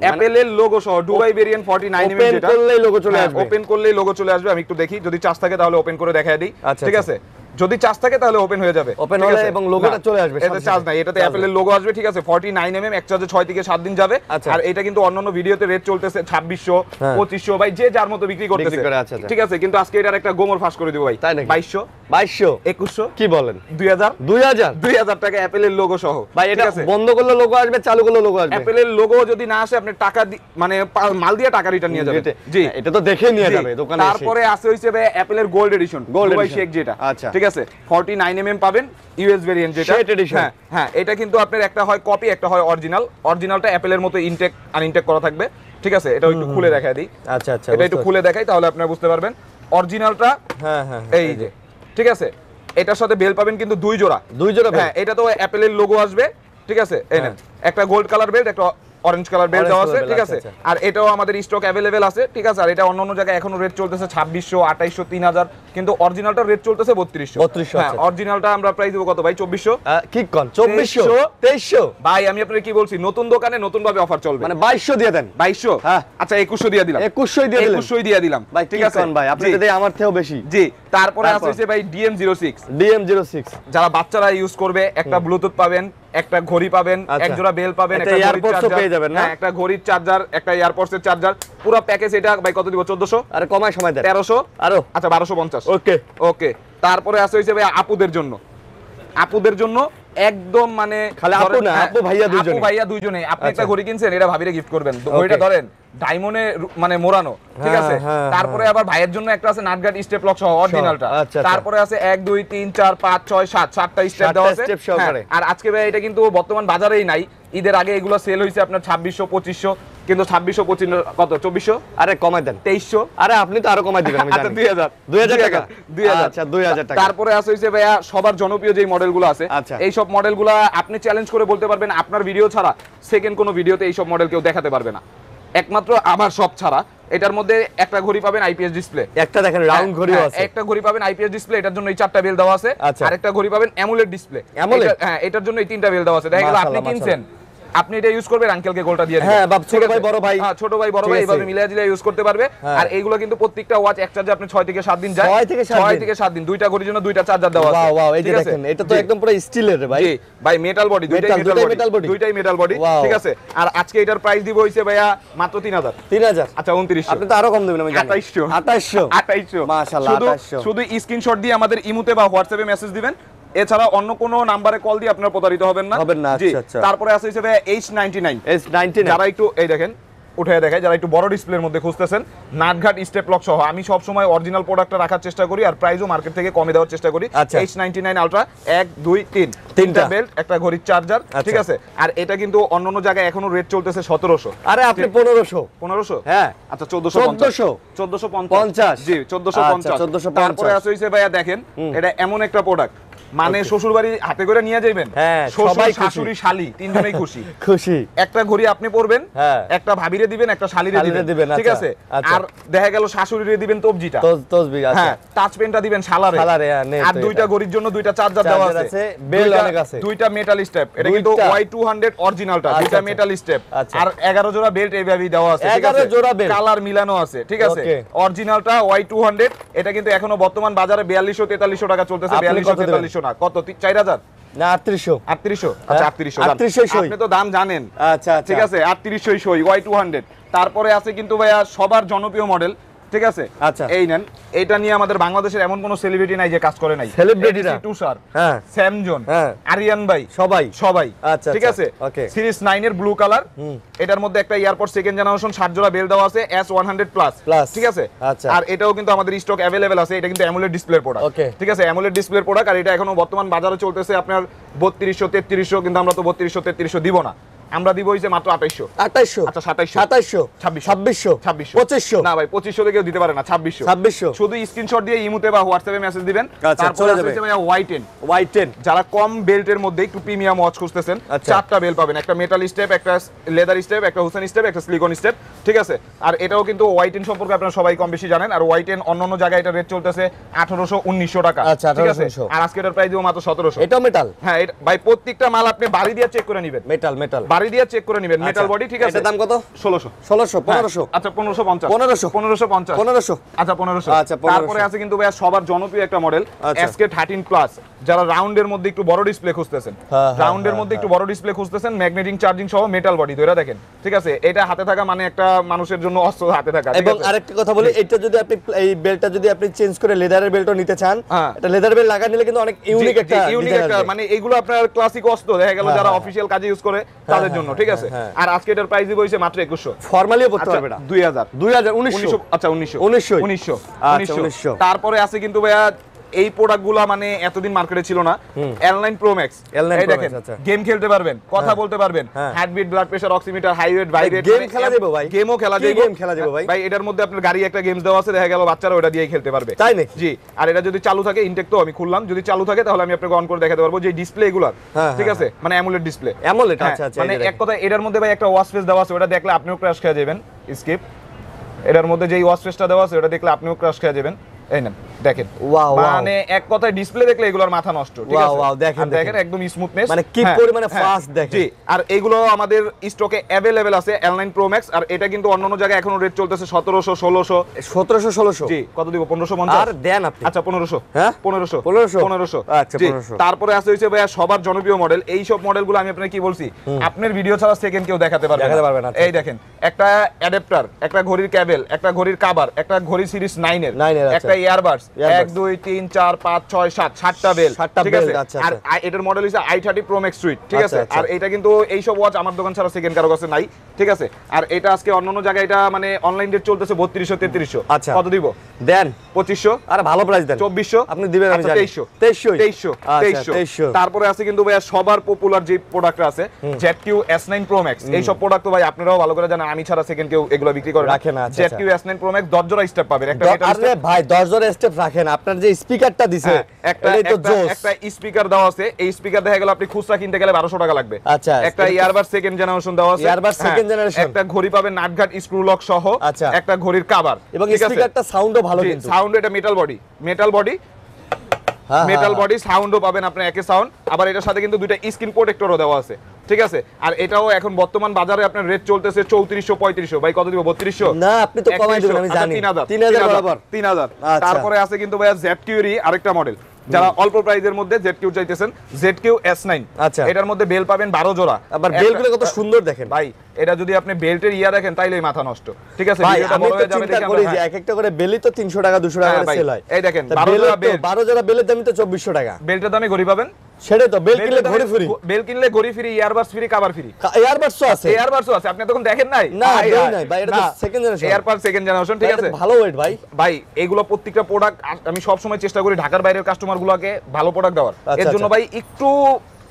অ্যাপেলের লোগো সহ দুবাই ভেরিয়েন্ট 49 mm, ওপেন যেটা করলেই লোগো চলে আসবে? ওপেন করলেই লোগো চলে আসবে। আমি একটু দেখি, যদি চার্জ থাকে তাহলে ওপেন করে দেখায় দিই, আচ্ছা, ঠিক আচ্ছা। আছে? যদি চার্জ থাকে তাহলে ওপেন হয়ে যাবে, ওপেন ঠিক হলে আছে? এবং লোগোটা না, চলে আসবে, এতে চার্জ নাই, এটাতে অ্যাপেলের লোগো আসবে, ঠিক আছে? 49 mm, এক চার্জে 6 থেকে 7 দিন যাবে। আচ্ছা। আর এটা কিন্তু অন্যান্য ভিডিওতে রেট চলতেছে 2600, হ্যাঁ। 2500, ভাই যে যার মতো বিক্রি করতেছে, করে, আচ্ছা, আচ্ছা। ঠিক আছে? কিন্তু আজকে এটার একটা গোমর ফাঁস করে দিব ভাই। তাই নাকি? 2200, 2200 2100, কি বলেন? 2000, 2000 টাকা অ্যাপেলের লোগো সহ, ভাই এটা ঠিক আছে? বন্ধ করলে লোগো আসবে, চালু করলে লোগো আসবে। অ্যাপেলের লোগো যদি না আসে আপনি টাকা মানে মাল দিয়ে টাকা রিটার্ন নিয়ে যাবেন। জি, এটা তো দেখে নিয়ে জি। যাবে দোকানে এসে। তারপরে আছে হইছে ভাই অ্যাপেলের gold edition, Gold Dubai edition। শেক যেটা, আচ্ছা। ঠিক আছে? 49 mm পাবেন, ইউএস ভেরিয়েন্ট যেটা, Shade edition। হ্যাঁ হ্যাঁ, এটা কিন্তু আপনার একটা হয় কপি, একটা হয় অরিজিনাল। অরিজিনালটা অ্যাপেলের মতো ইনটেক আনইনটেক করা থাকবে, ঠিক আছে? এটাও একটু খুলে দেখাই দিই। আচ্ছা আচ্ছা, এটা একটু খুলে দেখাই তাহলে আপনারা বুঝতে পারবেন। অরিজিনালটা হ্যাঁ হ্যাঁ, এই যে, ঠিক আছে? এটার সাথে বেল পাবেন কিন্তু 2 জোড়া। 2 জোড়া হ্যাঁ, এটা তো অ্যাপেলের লোগো আসবে, ঠিক আছে? এই নেন, একটা গোল্ড কালার বেল্ট, একটা অরেঞ্জ কালার বেল্ট দেওয়া আছে, Orange ঠিক color আছে? belt, আচ্ছা, আর এটাও আমাদের স্টক অ্যাভেলেবেল আছে, ঠিক আছে? আর এটা অন্য জায়গায় এখনো রেট চলতেছে 2600, 2800, 3000, কিন্তু অরিজিনালটা রেট চলতেছে 3200। 3200, হ্যাঁ, আচ্ছা। অরিজিনালটা আমরা প্রাইস দেব কত ভাই? 2400। কি কোন 2400, 2300? ভাই আমি আপনাকে কি বলছি, নতুন দোকানে নতুন ভাবে অফার চলবে, মানে 2200 দিয়ে দেন। 2200, হ্যাঁ। আচ্ছা 2100 দিয়ে দিলাম, 2100 দিয়ে দিলেন। 2100 দিয়ে দিলাম ভাই ঠিক ঠিক আছে আছে ভাই, আপনি জি, যদি আমার থেকেও বেশি। জি। তারপরে তারপর? আছে ভাই DM06, DM06 যারা বাচ্চারা ইউজ করবে, একটা ব্লুটুথ পাবেন, একটা ঘড়ি পাবেন, আচ্ছা। এক জোড়া বেল পাবেন, একটা একটা ঘড়ির earpods ও চার্জার পেয়ে যাবেন না? হ্যাঁ, একটা ঘড়ির চার্জার, একটা এয়ারপডস এর চার্জার, পুরো প্যাকেজ। এটা ভাই কত দিব? 1400, আরে কমায় সময় দেন 1300, আরো। আচ্ছা 1250। ওকে ওকে, তারপরে আছে হইছে ভাই আপুদের জন্য। আপুদের জন্য একদম মানে খালি আপু ধরেন, না, হ্যাঁ, আপু ভাইয়া দুইজনে। আপু ভাইয়া দুইজনে। আপনি একটা আচ্ছা। ঘড়ি কিনছেন, এটা ভাবিরে গিফট করবেন, ঘড়িটা ধরেন ডায়মন্ডে মানে মোড়ানো, ঠিক হ্যাঁ, আছে? হ্যাঁ, তারপরে আবার ভাইয়ের জন্য একটা আছে নাটগার্ড স্টেপ লক সহ অরিজিনালটা। আচ্ছা, আচ্ছা। তারপরে আছে 1 2 3 4 5 6 7 7টা স্টেপ 7টা দেওয়া আছে। step সহকারে। হ্যাঁ, আর আজকে ভাই এটা কিন্তু বর্তমান বাজারেই নাই। ঈদের আগে এগুলো সেল হইছে আপনার 2600 2500, কিন্তু 2600 2500 কত? 2400, আরে কমায় দেন। 2300। আরে আপনি তো আরো কমায় দিবেন আমি আচ্ছা জানি। 2000 2000 টাকা। 2000। আচ্ছা 2000 টাকা। তারপরে আছে হইছে ভাইয়া সবার জনপ্রিয় যেই মডেলগুলো আছে, আচ্ছা। এই সব মডেলগুলো আপনি চ্যালেঞ্জ করে বলতে পারবেন আপনার ভিডিও ছাড়া সেকেন্ড কোনো ভিডিওতে এই সব মডেল কেউ দেখাতে পারবে না, একমাত্র আমার সব ছাড়া। এটার মধ্যে একটা ঘড়ি পাবেন আইপিএস ডিসপ্লে, একটা দেখেন রাউন্ড ঘড়িও আছে। একটা ঘড়ি পাবেন আইপিএস ডিসপ্লে, এটার জন্য এই 4টা বেল দেওয়া আছে। আচ্ছা। আর একটা ঘড়ি পাবেন অ্যামুলেট ডিসপ্লে, AMOLED? হ্যাঁ, এটার জন্য এই 3টা বেল দেওয়া আছে। দেখা গেল আপনি মাশাআল্লাহ, কিনছেন, আপনি এটা ইউজ করবেন, আঙ্কেলকে গোলটা দিয়ে দিবেন। হ্যাঁ, বাপ, ছোট ঠিক আছে? ভাই, বড় ভাই। হ্যাঁ, ছোট ভাই বড় ঠিক ভাই আছে। এইভাবে মিলিয়ে জিলিয়ে ইউজ করতে পারবে। হ্যাঁ। আর এইগুলো কিন্তু প্রত্যেকটা ওয়াচ এক চার্জে আপনি 6 থেকে 7 দিন যায়। 6 থেকে 7 6 দিন। থেকে 7 দিন, দুইটা ঘড়ির জন্য দুইটা চার্জার দেওয়া আছে। ওয়াও ওয়াও, এই যে ঠিক আছে? দেখেন এটা তো জি। একদম পুরো স্টিলের রে ভাই। জি ভাই, মেটাল বডি, দুইটাই Metal, মেটাল দুইটাই বডি, metal body। দুইটাই মেটাল বডি, Wow। ঠিক আছে? আর আজকে এটার প্রাইস দিব হইছে ভাইয়া মাত্র 3000। 3000। আচ্ছা 2900, আপনি তো আরো কম দিবেন আমি জানি। 2800, 2800 মাশাআল্লাহ, 2800। শুধু স্ক্রিনশট দিয়ে আমাদের ইমুতে বা হোয়াটসঅ্যাপে মেসেজ দিবেন, এছাড়া অন্য কোনো নাম্বারে কল দিয়ে আপনারা প্রতারিত হবেন না। হবেন না, জি। আচ্ছা, আচ্ছা। তারপরে আছে হইছে ভাইয়া H99, S99 যারা একটু এই দেখেন উঠে দেখায়, যারা একটু বড় ডিসপ্লের মধ্যে খুঁজতেছেন, নাটঘাট স্টেপ লক সহ। আমি সব সময় অরিজিনাল প্রোডাক্টটা রাখার চেষ্টা করি আর প্রাইসও মার্কেট থেকে কমে দেওয়ার চেষ্টা করি। আচ্ছা। H99 আলট্রা 1 2 3 তিনটা তিনটা বেল্ট, একটা ঘড়ির চার্জার, আচ্ছা। ঠিক আছে? আর এটা কিন্তু অন্যান্য জায়গায় এখনো রেট চলতেছে 1700। আরে আপনি 1500। 1500? হ্যাঁ। আচ্ছা 1450। 50 জি 1450। আচ্ছা, 1450। তারপরে আছে হইছে ভাইয়া দেখেন, এটা এমন একটা প্রোডাক্ট মানে শ্বশুর বাড়ি হাতে করে নিয়ে যাবেন, হ্যাঁ, শ্বশুর সবাই খুশি। শাশুড়ি শালি তিনজনেই খুশি। খুশি। একটা ঘড়ি আপনি পরবেন, হ্যাঁ। একটা ভাবিরে দিবেন, একটা শালিরে শালিরে দিবেন, দিবেন, ঠিক আচ্ছা, আছে? আচ্ছা। আর দেখা গেল শাশুড়িরে দিবেন তবজিটা, তসবি আচ্ছা। হ্যাঁ, টাচ পেনটা দিবেন শালারে, শালারে, হ্যাঁ, নেই আর তো দুইটা এটা। ঘড়ির জন্য দুইটা চার্জার দেওয়া চার্জার আছে, আছে, বেল অনেক আছে। দুইটা মেটাল স্টেপ, এটা কিন্তু দুইটা। Y200 অরিজিনালটা, আচ্ছা, দুইটা আচ্ছা। মেটাল স্টেপ, আচ্ছা। আর 11 জোড়া বেল্ট এইভাবেই দেওয়া আছে, ঠিক 11 আছে? জোড়া বেল্ট। কালার মিলানো আছে, ঠিক আছে? ওকে। অরিজিনালটা Y200, এটা কিন্তু এখনো বর্তমান বাজারে 4200 4300 টাকা চলতেছে। আপনি 4200 কত দিবেন? 4300 না, কত? 4000, না 3800। 3800। আচ্ছা হ্যাঁ, 3800 3800 সই। আপনি তো দাম জানেন, আচ্ছা আচ্ছা, ঠিক আছে? 3800 সই Y200। তারপরে আছে কিন্তু ভাইয়া সবার জনপ্রিয় মডেল, ঠিক আছে? আচ্ছা। এই নেন, এটা নিয়ে আমাদের বাংলাদেশের এমন কোনো সেলিব্রিটি নাই যে কাজ করে নাই। Celebrity না? তুষার, হ্যাঁ স্যামজন, হ্যাঁ। আরিয়ান ভাই, সবাই। সবাই, আচ্ছা, ঠিক আচ্ছা, আছে? ওকে। সিরিজ 9 এর ব্লু কালার, এটার মধ্যে একটা এয়ারপড সেকেন্ড জেনারেশন 60 জোড়া বেল দেওয়া আছে, S100 প্লাস, Plus। ঠিক আছে? আচ্ছা। আর এটাও কিন্তু আমাদের স্টক अवेलेबल আছে। এটা কিন্তু অ্যামোলেড ডিসপ্লের প্রোডাক্ট, ওকে। ঠিক আছে? অ্যামোলেড ডিসপ্লের প্রোডাক্ট, আর এটা এখনো বর্তমান বাজারে চলতেছে আপনার 3200 3300, কিন্তু আমরা তো 3200 3300 দিব না, আমরা দিব হইছে মাত্র 2800। 2800। আচ্ছা 2700, 2700, 2600, 2600, 2500। না ভাই 2500 থেকে দিতে পারে না, 2600। 2600। শুধু স্ক্রিনশট দিয়ে ইমুতে বা হোয়াটসঅ্যাপে মেসেজ দিবেন। আচ্ছা, তারপর চলে আছে যাবে। হচ্ছে ভাইয়া Y10, Y10। যারা কম বেল্টের মধ্যে একটু প্রিমিয়াম ওয়াচ খুঁজতেছেন, আচ্ছা। 4টা বেল পাবেন, একটা মেটাল স্টেপ, একটা লেদার স্টেপ, একটা হুসেন স্টেপ, একটা সিলিকন স্টেপ, ঠিক আছে? আর এটাও কিন্তু Y10 সম্পর্কে আপনারা সবাই কম বেশি জানেন। আর Y10 অন্যান্য জায়গায় এটা রেট চলতেছে 1800 1900 টাকা, আচ্ছা, ঠিক আছে? 1800 আর আজকে এটার প্রাইস দিব মাত্র 1700। এটাও মেটাল? হ্যাঁ, ভাই প্রত্যেকটা মাল আপনি বাড়ি দিয়ে চেক করে নেবেন, মেটাল মেটাল। বাড়ি বাড়ি দিয়ে চেক করে নেবেন, মেটাল বডি, ঠিক আছে। এটার দাম কত? 1600 1600 1500 আচ্ছা 1550 1500 1550 1500 আচ্ছা 1500 আচ্ছা 1500 তারপরে আছে কিন্তু ভাইয়া সবার জনপ্রিয় একটা মডেল আচ্ছা। SK13 প্লাস, যারা রাউন্ডের মধ্যে একটু বড় ডিসপ্লে খুঁজতেছেন, হ্যাঁ, রাউন্ডের মধ্যে একটু বড় ডিসপ্লে খুঁজতেছেন, ম্যাগনেটিক চার্জিং সহ মেটাল বডি ধরে দেখেন, ঠিক আছে। এটা হাতে থাকা মানে একটা মানুষের জন্য অস্ত্র হাতে থাকা, ঠিক এবং আছে। আরেকটা কথা বলি, এটা যদি আপনি এই বেল্টটা যদি আপনি চেঞ্জ করে লেদারের বেল্টও নিতে চান, হ্যাঁ। এটা লেদার বেল্ট লাগা নিলে কিন্তু অনেক ইউনিক একটা ইউনিক design একটা আসবে। মানে এগুলো আপনার ক্লাসিক অস্ত্র দেখা গেল হ্যাঁ, যারা হ্যাঁ, অফিশিয়াল কাজে ইউজ করে তাদের জন্য, ঠিক আছে। হ্যাঁ। আর আজকে এটার প্রাইস দিব হইছে মাত্র 2100। ফরমালিও পড়তে আচ্ছা পারবে না। 2000 1900 আচ্ছা 1900 1900 1900 আচ্ছা, 1900 তারপরে আছে কিন্তু ভাইয়া এই প্রোডাক্টগুলো মানে এতদিন মার্কেটে ছিল না, L9 Pro Max। L9 এই Pro দেখেন Max, আচ্ছা। গেম খেলতে পারবেন, কথা হ্যাঁ। বলতে পারবেন, হ্যাঁ। Heartbeat, blood pressure, oximeter, high weight, vibrate, game খেলা যাবে ভাই, গেমও খেলা কি যাবে, গেম খেলা যাবে ভাই? ভাই এটার মধ্যে আপনার গাড়ি একটা গেমস দেওয়া আছে, দেখা গেল বাচ্চারা ওটা দিয়ে খেলতে পারবে, তাই নাকি? জি। আর এটা যদি চালু থাকে, ইনটেক তো আমি খুললাম, যদি চালু থাকে তাহলে আমি আপনাকে অন করে দেখাতে পারবো যে ডিসপ্লে এগুলো, হ্যাঁ, ঠিক হ্যাঁ, আছে, মানে অ্যামোলেড ডিসপ্লে। AMOLED, আচ্ছা আচ্ছা, মানে এই যে এক কথা এটার মধ্যে ভাই একটা ওয়াশ ফেস দেওয়া আছে, ওটা দেখলে আপনিও ক্র্যাশ খেয়ে যাবেন, স্কিপ। এটার মধ্যে যেই ওয়াশ ফেসটা দেওয়া আছে ওটা দেখলে আপনিও ক্র্যাশ খেয়ে যাবেন, এই নেন দেখেন, Wow, wow. মানে এক কথায় ডিসপ্লে দেখলে এগুলোর মাথা নষ্ট, ঠিক Wow, আছে। wow, দেখেন, আর দেখেন একদম স্মুথনেস, মানে কি পরিমাণে ফাস্ট দেখেন। জি। আর এগুলো আমাদের স্টকে अवेलेबल আছে L9 Pro Max। আর এটা কিন্তু অন্যান্য জায়গায় এখনো রেট চলতেছে 1700 1600 1700 1600 জি। কত দিব? 1550 আর দেন আপনি। আচ্ছা 1500 হ্যাঁ 1500 1500 আচ্ছা জি। 1500 তারপরে আছে হইছে ভাইয়া সবার জনপ্রিয় মডেল, এই সব মডেলগুলো আমি আপনাকে কি বলছি, আপনার ভিডিও ছাড়া সেকেন্ড কেউ দেখাতে পারবে না। এই দেখেন একটা অ্যাডাপ্টার, একটা ঘড়ির কেবল, একটা ঘড়ির কভার, একটা ঘড়ি সিরিজ 9 এর, 9 এর, আচ্ছা। একটা ইয়ারবাডস, Earbuds। 1 2 3 4 5 6 7 7টা বেল, 7টা ঠিক আছে। bell, আচ্ছা, আর এটার মডেল হইছে i30 Pro Max Suite, ঠিক আচ্ছা, আছে। আচ্ছা। আর এটা কিন্তু এই সব ওয়াচ আমার দোকান ছাড়া সেকেন্ড কারো কাছে নাই, ঠিক আছে। আর এটা আজকে অন্যান্য জায়গায় এটা মানে অনলাইন রেট চলতেছে 3200 3300। আচ্ছা। কত দিব? দেন 2500 আরে ভালো প্রাইস দেন। 2400 আপনি দিবেন আমি আচ্ছা, জানি। 2300 2300 2300 আচ্ছা, 2300 তারপরে আছে কিন্তু ভাইয়া সবার পপুলার যে প্রোডাক্ট আছে ZQ S9 Pro Max। এই সব প্রোডাক্ট তো ভাই আপনারাও ভালো করে জানেন, আমি ছাড়া সেকেন্ড কেউ এগুলো বিক্রি করে রাখে না, আচ্ছা, ZQ S9 Pro Max 10 জোড়া স্টেপ পাবেন, একটা মেটাল আরে ভাই 10 জোড়া স্টেপ রাখেন, আপনার যে স্পিকারটা দিছে এটাই তো জোস। একটা স্পিকার দেওয়া আছে, এই স্পিকার দেখা গেল আপনি খুচরা কিনতে গেলে 1200 টাকা লাগবে। আচ্ছা, একটা ইয়ারবাড সেকেন্ড জেনারেশন দেওয়া আছে, Earbud second generation। একটা ঘড়ি পাবেন নাটঘাট স্ক্রু লক সহ, আচ্ছা। একটা ঘড়ির কভার, এবং স্পিকারটা সাউন্ডও ভালো কিন্তু। সাউন্ড এটা মেটাল বডি হ্যাঁ, মেটাল হ্যাঁ, বডি সাউন্ডও পাবেন আপনি একে সাউন্ড, আবার এটার সাথে কিন্তু দুইটা স্ক্রিন প্রোটেক্টরও দেওয়া আছে, ঠিক আছে। আর এটাও এখন বর্তমান বাজারে আপনার রেট চলতেছে 3400 3500। ভাই কত দিব? 3200 না আপনি তো কমাই দিবেন আমি জানি। 3000 বরাবর 3000। আচ্ছা। তারপরে আছে কিন্তু ভাইয়া ZQ এরই আরেকটা মডেল, যারা অল্প প্রাইজের মধ্যে ZQ চাইতেছেন, ZQ S9। আচ্ছা। এটার মধ্যে বেল পাবেন 12 জোড়া, আবার বেলগুলো কত সুন্দর দেখেন ভাই। এটা যদি আপনি বেল্টের ইয়া দেখেন তাইলেই মাথা নষ্ট, ঠিক আছে। ভাই ভিডিওটা আমি বড় তো হয়ে যাবে চিন্তা দেখে করি আমরা, যে হ্যাঁ। এক একটা করে বেলই তো 300 টাকা 200 টাকা হ্যাঁ করে ভাই, সেল হয়। এই দেখেন তা 12 জোড়া বেল, 12 জোড়া বেলের দামই তো 2400 টাকা। বেল্টের দামে ঘড়ি পাবেন, সেটাই তো বেল কিনলে ঘড়ি ফ্রি, বেল কিনলে ঘড়ি free, earbuds free, cover free, earbuds আছে। এয়ারবাডসও আছে। আপনি তখন দেখেন নাই? না, ভাই, দেই নাই ভাই, এটা তো না, second generation. Airbud second generation, ঠিক আছে। ভালো ওয়েট ভাই। ভাই এগুলো প্রত্যেকটা প্রোডাক্ট আমি সব সময় চেষ্টা করি ঢাকার বাইরের কাস্টমার গুলোকে ভালো প্রোডাক্ট দেওয়ার। আচ্ছা, এর জন্য আচ্ছা। ভাই একটু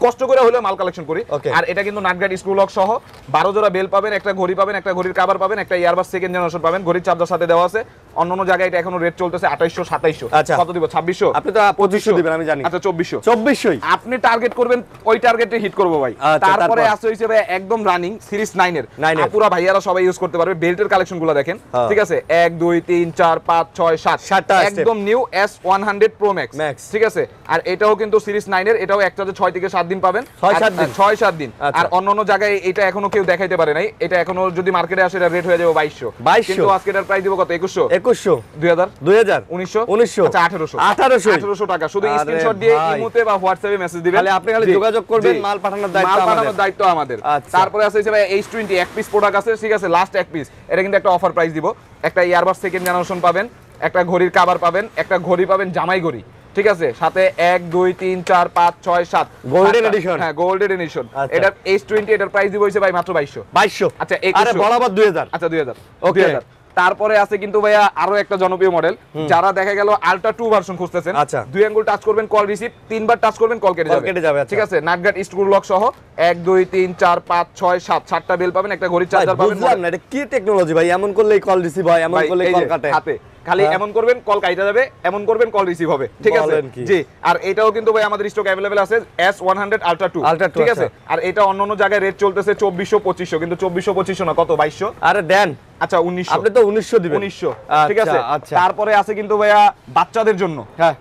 কষ্ট করে হলেও মাল কালেকশন করি। Okay. আর এটা কিন্তু নাটগার্ড স্ক্রু লক সহ 12 জোড়া বেল পাবেন, একটা ঘড়ি পাবেন, একটা ঘড়ির কভার পাবেন, একটা ইয়ারবাড সেকেন্ড জেনারেশন পাবেন, ঘড়ির চার্জার সাথে দেওয়া আছে। অন্যান্য জায়গায় এটা এখনো রেট চলতেছে 2800 2700। আচ্ছা। কত দিব? 2600। আপনি তো 2500 দিবেন আমি জানি। আচ্ছা 2400। 2400ই আপনি টার্গেট করবেন, ওই টার্গেটে হিট করব ভাই। আচ্ছা, তারপরে তারপর? আছে হইছে ভাই একদম রানিং সিরিজ 9 এর, 9 এর। আপুরা ভাইয়ারা সবাই ইউজ করতে পারবে। বেল্টের কালেকশনগুলো দেখেন, হ্যাঁ। ঠিক আছে। 1 2 3 4 5 6 7 7টা একদম new S100 Pro Max, Max। ঠিক আছে। আর এটাও কিন্তু সিরিজ 9 এর, এটাও একটা 6 থেকে 7 দিন পাবেন, 6-7 দিন। 6-7 দিন। আচ্ছা। আর অন্যান্য জায়গায় এটা এখনো কেউ দেখাইতে পারে নাই। এটা এখনো যদি মার্কেটে আসে এটা রেট হয়ে যাবে 2200। 2200 কিন্তু আজকে এটার প্রাইস দিব কত? 2100 2100 2000 2000 1900 1900 আচ্ছা 1800 1800 টাকা। শুধু আরে স্ক্রিনশট দিয়ে ভাই। ইমোতে বা হোয়াটসঅ্যাপে মেসেজ দিবেন, খালি আপনি খালি জি, যোগাযোগ করবেন, জি। মাল পাঠানোর দায়িত্ব মাল আমাদের। পাঠানোর দায়িত্ব আমাদের। আচ্ছা। তারপরে আছে হিসেবে H20 এক পিস প্রোডাক্ট আছে, ঠিক আছে, লাস্ট এক পিস। এটা কিন্তু একটা অফার প্রাইস দিব। একটা ইয়ারবাড সেকেন্ড জেনারেশন পাবেন, একটা ঘড়ির কভার পাবেন, একটা ঘড়ি পাবেন জামাই ঘড়ি, ঠিক আছে। সাথে 1 2 3 4 5 6 7 Golden edition। হ্যাঁ গোল্ডেন এডিশন। আচ্ছা। এটার H20 এটার প্রাইস দিব হইছে ভাই মাত্র 2200। 2200 আচ্ছা আরে 2100। বরাবর 2000 আচ্ছা 2000 Okay। 2000। তারপরে আছে কিন্তু ভাইয়া আরো একটা জনপ্রিয় মডেল, যারা দেখা গেল আলট্রা 2 ভার্সন খুঁজতেছেন। আচ্ছা। দুই আঙ্গুল টাচ করবেন কল রিসিভ, তিনবার টাচ করবেন কল কেটে কেটে যাবে, আচ্ছা। ঠিক আছে। নাটগার্ড স্ক্রু লক সহ 1 2 3 4 5 6 7 7টা বেল পাবেন, একটা ঘড়ির চার্জার পাবেন। বুঝলাম না এটা কি টেকনোলজি ভাই, এমন করলেই কল রিসিভ হয়, এমন ভাই, করলে এই কল যে কাটে হাতে খালি হ্যাঁ। এমন করবেন কল কাইটা যাবে, এমন করবেন কল রিসিভ হবে, ঠিক আছে। বলেন কি? জি। আর এটাও কিন্তু ভাই আমাদের স্টক अवेलेबल আছে S100 Ultra 2, Ultra 2, ঠিক আছে। আচ্ছা। আর এটা অন্যান্য জায়গায় রেট চলতেছে 2400 2500, কিন্তু 2400 2500 না, কত 2200। আরে দেন আচ্ছা 1900। আপনি তো 1900 দিবেন। 1900, ঠিক আছে। আচ্ছা। তারপরে আছে কিন্তু ভাইয়া বাচ্চাদের জন্য, হ্যাঁ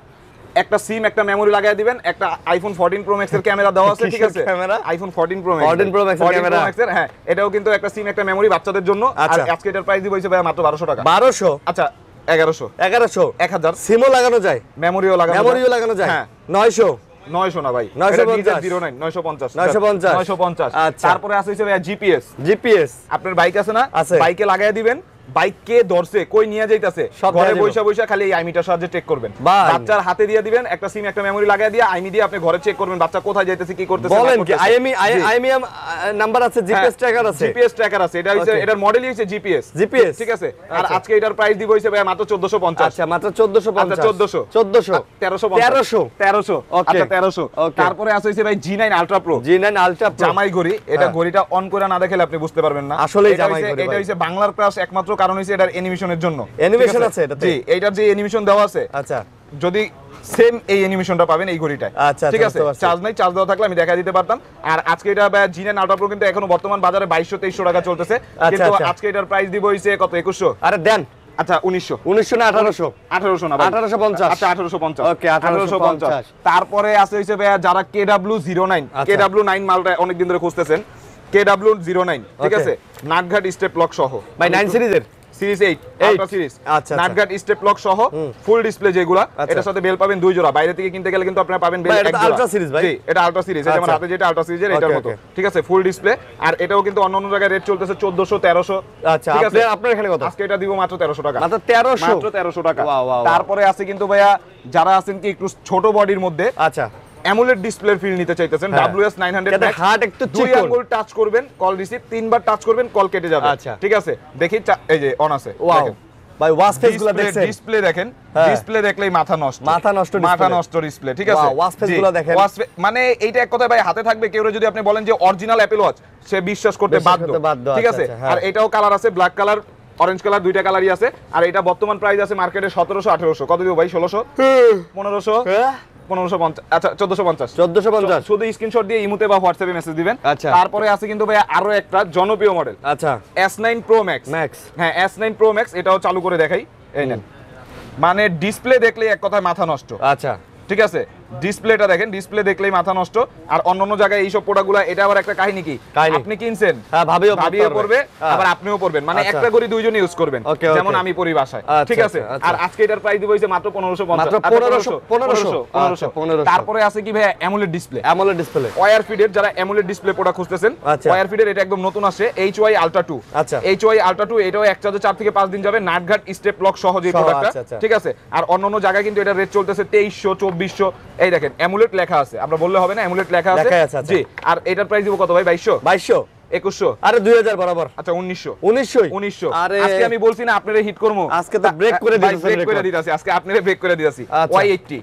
একটা সিম একটা মেমোরি লাগাই দিবেন, একটা আইফোন 14 প্রো ম্যাক্স এর ক্যামেরা দেওয়া আছে, ঠিক আছে? Camera iPhone 14 pro max, 14 pro max এর ক্যামেরা, হ্যাঁ, এটাও কিন্তু একটা সিম একটা মেমোরি বাচ্চাদের জন্য। আর আজকে এটার প্রাইস দিব হইছে ভাই মাত্র 1200 টাকা। 1200? আচ্ছা 1100 1000 সিমও লাগানো যায়, মেমোরিও লাগানো যায়, হ্যাঁ 900 900 না ভাই, 950 950। আচ্ছা তারপরে আছে হইছে ভাই জিপিএস। আপনার বাইক আছে না, আছে, বাইকে লাগায় দিবেন, বাইক কে ধরছে কই নিয়ে যাইতাছে ঘরে বইসা বইসা খালি এই আইমিটার সাহায্যে চেক করবেন, বাচ্চার হাতে দিয়ে দিবেন, একটা সিম একটা মেমোরি লাগায় দিয়ে আইমি দিয়ে আপনি ঘরে চেক করবেন বাচ্চা কোথায় যাইতেছে কি করতেছে। বলেন কি আইএমই নাম্বার আছে, জিপিএস ট্র্যাকার আছে, এটা হইছে এটার মডেলই হইছে জিপিএস, ঠিক আছে? আর আজকে এটার প্রাইস দিব হইছে ভাই মাত্র 1450। আচ্ছা মাত্র 1450, 1350 আচ্ছা 1300। তারপরে আছে হইছে ভাই G9 আলট্রা প্রো, জামাই ঘড়ি। এটা ঘড়িটা অন করে না দেখলে আপনি বুঝতে পারবেন না আসলে জামাই ঘড়ি। এটা হইছে বাংলার ক্রাশ একমাত্র কারণ হইছে এটার অ্যানিমেশনের জন্য, অ্যানিমেশন আছে এটাতে। জি, এইটার যে অ্যানিমেশন দেওয়া আছে, আচ্ছা যদি সেম এই অ্যানিমেশনটা পাবেন এই ঘড়িটায়, আচ্ছা ঠিক আছে? চার্জ নাই, চার্জ দেওয়া থাকলে আমি দেখা দিতে পারতাম। আর আজকে এটা G9 আলট্রা প্রো কিন্তু এখনো বর্তমান বাজারে 2200-2300 টাকা চলতেছে, কিন্তু আজকে এটার প্রাইস দিব হইছে কত 2100। আরে দেন, আচ্ছা 1900 না 1800 না ভাই, 1850। আচ্ছা 1850, ওকে 1850। তারপরে আছে হইছে ভাই যারা KW09 KW9 মালটা অনেক দিন ধরে খুঁজতেছেন, KW09, ঠিক আছে? নাটঘাট স্টেপ লক সহ ভাই 9 সিরিজের সিরিজ 8 আলট্রা সিরিজ, আচ্ছা নাটঘাট স্টেপ লক সহ ফুল ডিসপ্লে যেগুলা, এটার সাথে বেল পাবেন 2 জোড়া, বাইরে থেকে কিনতে গেলে কিন্তু আপনারা পাবেন বেল 1 জোড়া। আলট্রা সিরিজ ভাই, জি এটা আলট্রা সিরিজ, এটা আমার হাতে যেটা আলট্রা সিরিজের এটার মতো, ঠিক আছে? Full display. আর এটাও কিন্তু অন্য জায়গায় রেট চলতেছে 1400 1300। আচ্ছা আপনার এখানে কত? আজকে এটা দিব মাত্র 1300 টাকা, মাত্র 1300 টাকা। তারপরে আছে কিন্তু ভাইয়া যারা আছেন কি একটু ছোট বডির মধ্যে, আচ্ছা অ্যামোলেড ডিসপ্লের ফিল নিতে চাইতেছেন, WS 900 এটা হার্ড একটু দুই আঙ্গুল টাচ করবেন, কল রিসিভ, তিনবার টাচ করবেন কল কেটে যাবে, আচ্ছা ঠিক আছে? দেখি এই যে অন আছে, দেখেন ভাই ওয়াচ ফেসগুলো দেখছেন, ডিসপ্লে দেখেন, ডিসপ্লে দেখলেই মাথা নষ্ট ডিসপ্লে, ঠিক আছে? ওয়াচ ফেসগুলো দেখেন, মানে এইটা এক কথায় ভাই হাতে থাকবে, কেউ যদি আপনি বলেন যে অরিজিনাল অ্যাপল ওয়াচ, সে বিশ্বাস করতে বাধ্য, ঠিক আছে? আর এটাও কালার আছে, ব্ল্যাক কালার, অরেঞ্জ কালার, দুইটা কালারই আছে। আর এটা বর্তমান প্রাইস আছে মার্কেটে 1700 1800। কত দিব ভাই? 1600 1500 1550, আচ্ছা 1450 শুধু স্ক্রিনশট দিয়ে ইমোতে বা হোয়াটসঅ্যাপে মেসেজ দিবেন। তারপরে আছে কিন্তু ভাই আরো একটা জনপ্রিয় মডেল, আচ্ছা S9 Pro Max, হ্যাঁ S9 Pro Max, এটাও চালু করে দেখাই, এই নেন। মানে ডিসপ্লে দেখলেই এক কথায় মাথা নষ্ট, আচ্ছা ঠিক আছে? ডিসপ্লেটা দেখেন, ডিসপ্লে দেখলেই মাথা নষ্ট। আর অন্যান্য জায়গায় এইসব প্রোডাক্টগুলো, এটা আবার একটা কাহিনী কি, আপনি কিনছেন, হ্যাঁ ভাবিও পড়বে, আবার আপনিও পড়বেন, মানে একটা করে দুইজন ইউজ করবেন, যেমন আমি পরি বাসায়, ঠিক আছে? আর আজকে এটার প্রাইস দিব হইছে মাত্র 1550। তারপরে আছে কি ভাই অ্যামোলেড ডিসপ্লে, ওয়্যার ফিডের, যারা অ্যামোলেড ডিসপ্লে প্রোডাক্ট খুঁজতেছেন, ওয়্যার ফিডের এটা একদম নতুন আসছে, HY Ultra 2, আচ্ছা HY Ultra 2, এটাও এক চার্জে 4 থেকে 5 দিন যাবে, নাটঘাট স্টেপ লক সহ যে প্রোডাক্টটা, ঠিক আছে? আর অন্যান্য জায়গায় কিন্তু এটা রেট চলতেছে 2300 2400। এই দেখেন অ্যামুলেট লেখা আছে, আমরা বললে হবে না, অ্যামুলেট লেখা আছে, জি। আর এটার প্রাইস দিব কত ভাই? 2200 2100, আরে 2000 বরাবর, আচ্ছা 1900। আজকে আমি বলছি না আপনারা হিট করবো, আজকে তো ব্রেক করে দিতেছি, আজকে আপনারা ব্রেক করে দিতেছি। Y80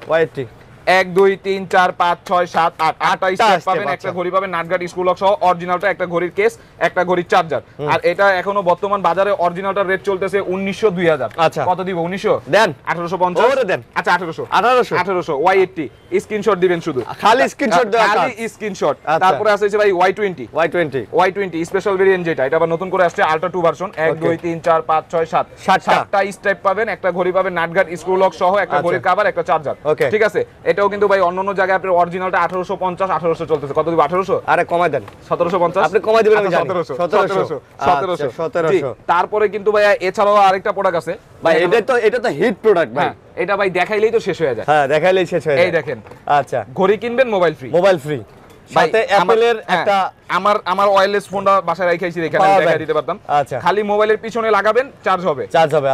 1 2 3 4 5 6 7 8 8টা স্টেপ পাবেন, একটা ঘড়ি পাবেন নাটঘাট স্কুল লক সহ, অরিজিনালটা, একটা ঘড়ির কেস, একটা ঘড়ির চার্জার। আর এটা এখনো বর্তমান বাজারে অরিজিনালটার রেট চলতেছে 1900 2000। আচ্ছা কত দিব? 1900 দেন, 1850 ওরে দেন, আচ্ছা 1800 Y80 স্ক্রিনশট দিবেন, শুধু খালি স্ক্রিনশট দেওয়া, খালি স্ক্রিনশট। তারপরে আছে ভাই Y20 স্পেশাল ভেরিয়েন্ট, যেটা এটা আবার নতুন করে আসছে, আলট্রা 2 ভার্সন। 1 2 3 4 5 6 7 7টা স্টেপ পাবেন, একটা ঘড়ি পাবেন নাটঘাট স্ক্রু লক সহ, একটা ঘড়ির কভার, একটা চার্জার, ঠিক আছে? এটাও কিন্তু ভাই অন্যান্য জায়গায় আপনার অরিজিনালটা 1850 1800 চলতেছে। কত দিব? 1800, আরে কমাই দেন, 1750 আপনি কমাই দিবেন, আমি জানি 1700। তারপরে কিন্তু ভাই এছাড়াও আরেকটা প্রোডাক্ট আছে ভাই, এটা তো হিট প্রোডাক্ট ভাই, এটা ভাই দেখাইলেই তো শেষ হয়ে যায়, হ্যাঁ দেখাইলেই শেষ হয়ে যায়। এই দেখেন, আচ্ছা ঘড়ি কিনবেন মোবাইল ফ্রি, সাথে অ্যাপলের একটা, আমার ওয়্যারলেস ফোনটা বাসায় রাখাইছি, এখানে দেখাই দিতে পারতাম। আচ্ছা খালি মোবাইলের পিছনে লাগাবেন, চার্জ হবে,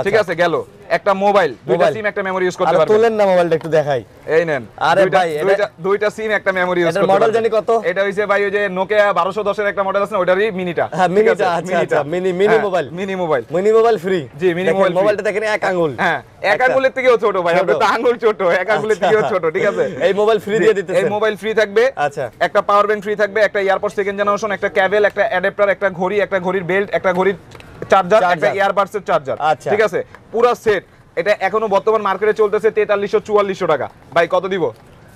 ঠিক আছে? গেল একটা মোবাইল, দুইটা সিম একটা মেমরি ইউজ করতে পারবেন। তোলেন না মোবাইলটা একটু দেখাই, এই নেন। আরে ভাই দুইটা সিম একটা মেমরি ইউজ করতে পারবেন। মডেল জানি কত? এটা হইছে ভাই ওই যে নোকিয়া 1210 এর একটা মডেল আছে না, ওটারই মিনিটা, হ্যাঁ মিনিটা, আচ্ছা মিনি মোবাইল ফ্রি, জি মিনি মোবাইলটা দেখেন এক আঙ্গুল, হ্যাঁ এক আঙ্গুলের থেকেও ছোট ভাই, ওটা তো আঙ্গুল ছোট, এক আঙ্গুলের থেকেও ছোট, ঠিক আছে? এই মোবাইল ফ্রি দিয়ে দিতেছে, এই মোবাইল ফ্রি থাকবে, আচ্ছা একটা পাওয়ার ব্যাংক ফ্রি থাকবে, একটা এয়ারপড সেকেন্ড জেনারেশন, একটা কেবল, একটা অ্যাডাপ্টার, একটা ঘড়ি, একটা ঘড়ির বেল্ট, একটা ঘড়ির চার্জার, একটা ইয়ারবাডসের চার্জার, ঠিক আছে? পুরো সেট। এটা এখনো বর্তমান মার্কেটে চলতেছে 4300 4400 টাকা। ভাই কত দিব?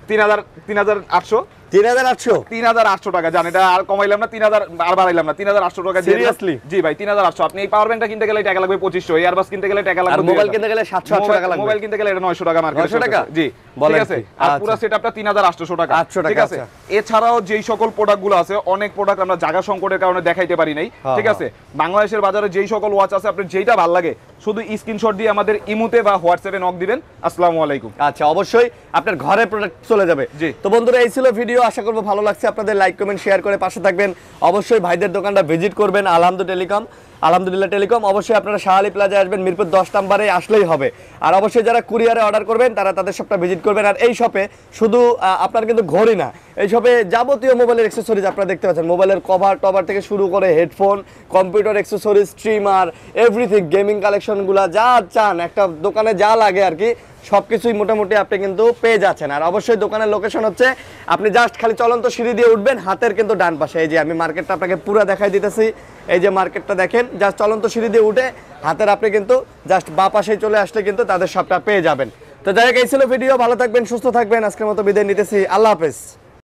3800 টাকা। জান এটা আর কমাইলাম না, 3000 আর বাড়াইলাম না, 3800 টাকা দিয়ে, সিরিয়াসলি জি ভাই 3800। আপনি এই পাওয়ার ব্যাংকটা কিনতে গেলে টাকা লাগবে 2500, এয়ারবাস কিনতে গেলে টাকা লাগবে, আর মোবাইল কিনতে গেলে 700 টাকা লাগবে, মোবাইল কিনতে গেলে এটা 900 টাকা মার্কেটে, 900 টাকা, জি বলেন ঠিক আছে কি? আর আচ্ছা। পুরো সেটআপটা 3800 টাকা 800 টাকা, ঠিক আছে আচ্ছা। এছাড়াও যেই সকল প্রোডাক্টগুলো আছে অনেক প্রোডাক্ট আমরা জায়গা সংকটের কারণে দেখাইতে পারি নাই ঠিক আছে বাংলাদেশের বাজারে যেই সকল ওয়াচ আছে আপনার যেইটা ভালো লাগে শুধু স্ক্রিনশট দিয়ে আমাদের ইমুতে বা হোয়াটসঅ্যাপে নক দিবেন আসসালামু আলাইকুম আচ্ছা অবশ্যই আপনার ঘরে প্রোডাক্ট চলে যাবে জি। তো বন্ধুরা এই ছিল ভিডিও আশা করবো ভালো লাগছে আপনাদের লাইক কমেন্ট শেয়ার করে পাশে থাকবেন অবশ্যই ভাইদের দোকানটা ভিজিট করবেন আলহামদুলিল্লাহ টেলিকম অবশ্যই আপনারা শাহ আলী প্লাজা আসবেন মিরপুর 10 নম্বরে আসলেই হবে আর অবশ্যই যারা কুরিয়ারে অর্ডার করবেন তারা তাদের শপটা ভিজিট করবেন আর এই শপে শুধু আপনার কিন্তু ঘড়ি না এই শপে যাবতীয় মোবাইলের অ্যাক্সেসরিজ আপনারা দেখতে পাচ্ছেন মোবাইলের কভার টভার থেকে শুরু করে headphone computer accessories streamer everything gaming কালেকশনগুলো যা চান একটা দোকানে যা লাগে আর কি সবকিছুই মোটামুটি আপনি কিন্তু পেয়ে যাচ্ছেন আর অবশ্যই দোকানের লোকেশন হচ্ছে আপনি জাস্ট খালি চলন্ত সিঁড়ি দিয়ে উঠবেন হাতের কিন্তু ডান পাশে এই যে আমি মার্কেটটা আপনাকে পুরো দেখাই দিতেছি এই যে মার্কেটটা দেখেন জাস্ট চলন্ত সিঁড়ি দিয়ে উঠে হাতের আপনি কিন্তু জাস্ট বাঁ পাশে চলে আসলে কিন্তু তাদের সবটা পেয়ে যাবেন তো যাই হোক এই ছিল ভিডিও ভালো থাকবেন সুস্থ থাকবেন আজকের মতো বিদায় নিতেছি আল্লাহ হাফেজ